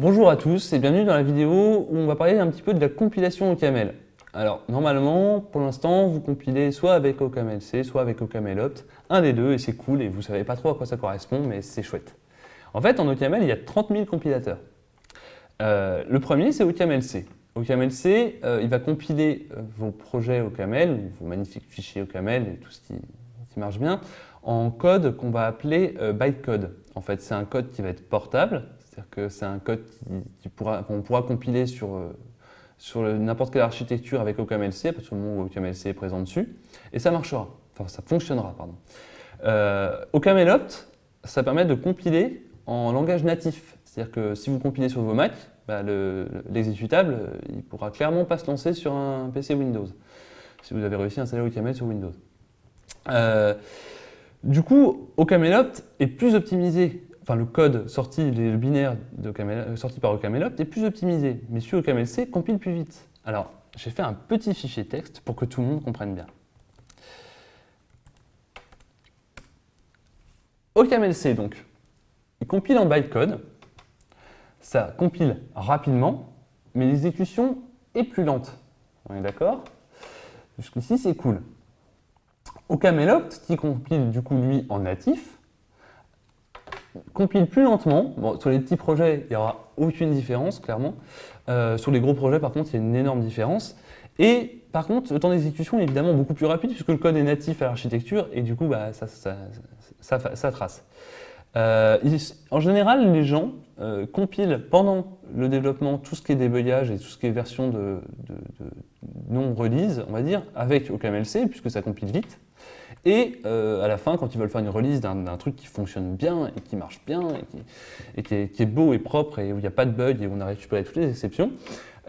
Bonjour à tous et bienvenue dans la vidéo où on va parler un petit peu de la compilation OCaml. Alors normalement, pour l'instant, vous compilez soit avec OCamlC, soit avec OCamlOpt, un des deux et c'est cool et vous savez pas trop à quoi ça correspond mais c'est chouette. En fait, en OCaml, il y a 30 000 compilateurs. Le premier, c'est OCamlC. OCamlC, il va compiler vos projets OCaml, vos magnifiques fichiers OCaml et tout ce qui marche bien, en code qu'on va appeler bytecode. En fait, c'est un code qui va être portable, c'est-à-dire que c'est un code qu'on pourra compiler sur n'importe quelle architecture avec OCamlC, à partir du moment où OCamlC est présent dessus, et ça marchera, enfin ça fonctionnera, pardon. OCamlOpt, ça permet de compiler en langage natif, c'est-à-dire que si vous compilez sur vos Mac, l'exécutable, il pourra clairement pas se lancer sur un PC Windows, si vous avez réussi à installer OCaml sur Windows. Du coup, OCamlOpt est plus optimisé, enfin le code sorti, le binaire sorti par OCamlOpt est plus optimisé, mais celui OCamlC compile plus vite. Alors, j'ai fait un petit fichier texte pour que tout le monde comprenne bien. OCamlC donc, il compile en bytecode, ça compile rapidement, mais l'exécution est plus lente. On est d'accord? Jusqu'ici, c'est cool. OCamlOpt, qui compile du coup lui en natif, compile plus lentement. Bon, sur les petits projets, il n'y aura aucune différence, clairement. Sur les gros projets, par contre, il y a une énorme différence. Et par contre, le temps d'exécution est évidemment beaucoup plus rapide puisque le code est natif à l'architecture et du coup, ça trace. En général, les gens compilent pendant le développement tout ce qui est débugage et tout ce qui est version de non-release, on va dire, avec OCamlC puisque ça compile vite. Et à la fin, quand ils veulent faire une release d'un truc qui fonctionne bien et qui marche bien et qui est beau et propre et où il n'y a pas de bug et où on a récupéré toutes les exceptions,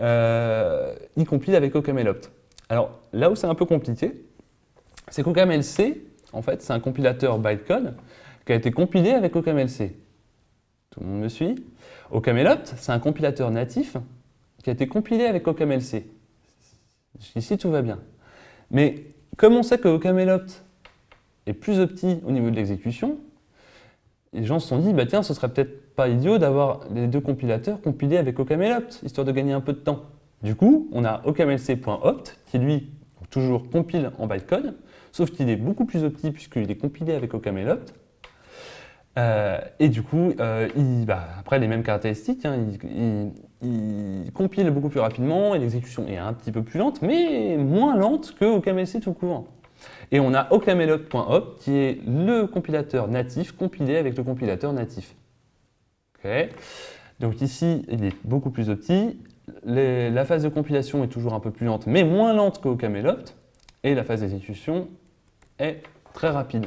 ils compilent avec OCamlOpt. Alors là où c'est un peu compliqué, c'est qu'OCamlC, en fait, c'est un compilateur bytecode qui a été compilé avec OCamlC. Tout le monde me suit? OCamlOpt, c'est un compilateur natif qui a été compilé avec OCamlC. Ici, tout va bien. Mais comme on sait que OCamlOpt est plus opti au niveau de l'exécution, les gens se sont dit, bah tiens, ce serait peut-être pas idiot d'avoir les deux compilateurs compilés avec OCamlOpt, histoire de gagner un peu de temps. Du coup, on a OCamlC.opt, qui lui, toujours compile en bytecode, sauf qu'il est beaucoup plus opti puisqu'il est compilé avec OCamlOpt. Et du coup, après les mêmes caractéristiques, hein, il compile beaucoup plus rapidement et l'exécution est un petit peu plus lente, mais moins lente que OCamlC tout court. Et on a OCamlOpt.opt qui est le compilateur natif compilé avec le compilateur natif. Okay. Donc ici, il est beaucoup plus opti. La phase de compilation est toujours un peu plus lente, mais moins lente qu'OCamlOpt. Et la phase d'exécution est très rapide.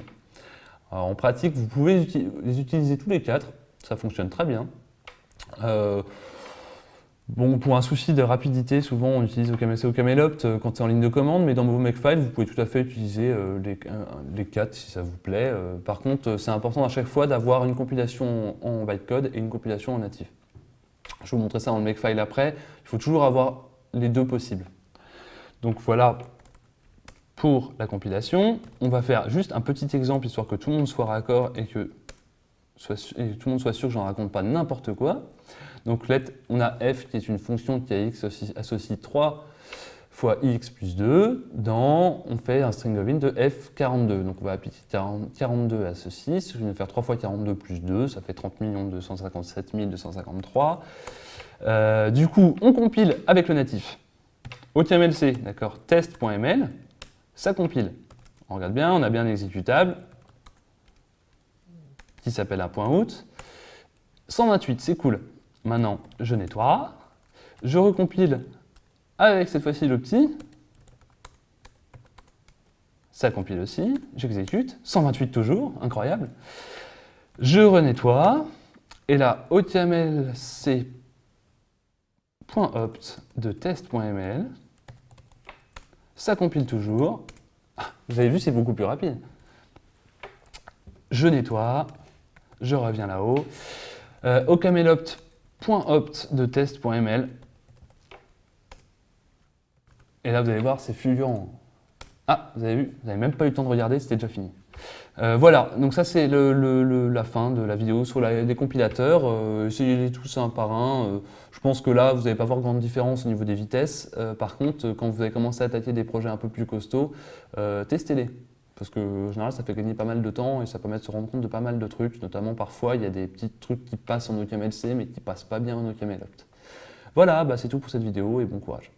Alors, en pratique, vous pouvez les utiliser tous les quatre, ça fonctionne très bien. Bon, pour un souci de rapidité, souvent on utilise OCamlC OCamlOpt quand c'est en ligne de commande, mais dans vos Makefile, vous pouvez tout à fait utiliser les quatre si ça vous plaît. Par contre, c'est important à chaque fois d'avoir une compilation en bytecode et une compilation en natif. Je vais vous montrer ça dans le Makefile après. Il faut toujours avoir les deux possibles. Donc voilà pour la compilation. On va faire juste un petit exemple histoire que tout le monde soit raccord et que tout le monde soit sûr que je n'en raconte pas n'importe quoi. Donc on a f qui est une fonction qui a x associe 3 fois x plus 2 on fait un string of int de f42. Donc on va appliquer 42 à ceci. Je vais faire 3 fois 42 plus 2, ça fait 30 257 253. Du coup, on compile avec le natif. OCamlC, d'accord, test.ml, ça compile. On regarde bien, on a bien l'exécutable qui s'appelle un .out. 128, c'est cool. Maintenant, je nettoie, je recompile avec cette fois-ci le petit, ça compile aussi, j'exécute, 128 toujours, incroyable. Je renettoie, et là, OCamlC.opt de test.ml, ça compile toujours. Vous avez vu, c'est beaucoup plus rapide. Je nettoie, je reviens là-haut. OCamlOpt.opt de test.ml. Et là, vous allez voir, c'est fulgurant. Ah, vous avez vu, vous n'avez même pas eu le temps de regarder, c'était déjà fini. Voilà, donc ça c'est la fin de la vidéo sur les compilateurs. Essayez-les tous un par un. Je pense que là, vous n'allez pas voir grande différence au niveau des vitesses. Par contre, quand vous allez commencer à attaquer des projets un peu plus costauds, testez-les. Parce que en général, ça fait gagner pas mal de temps et ça permet de se rendre compte de pas mal de trucs. Notamment, parfois, il y a des petits trucs qui passent en OCamLC mais qui passent pas bien en OCamLOpt. Voilà, bah, c'est tout pour cette vidéo et bon courage.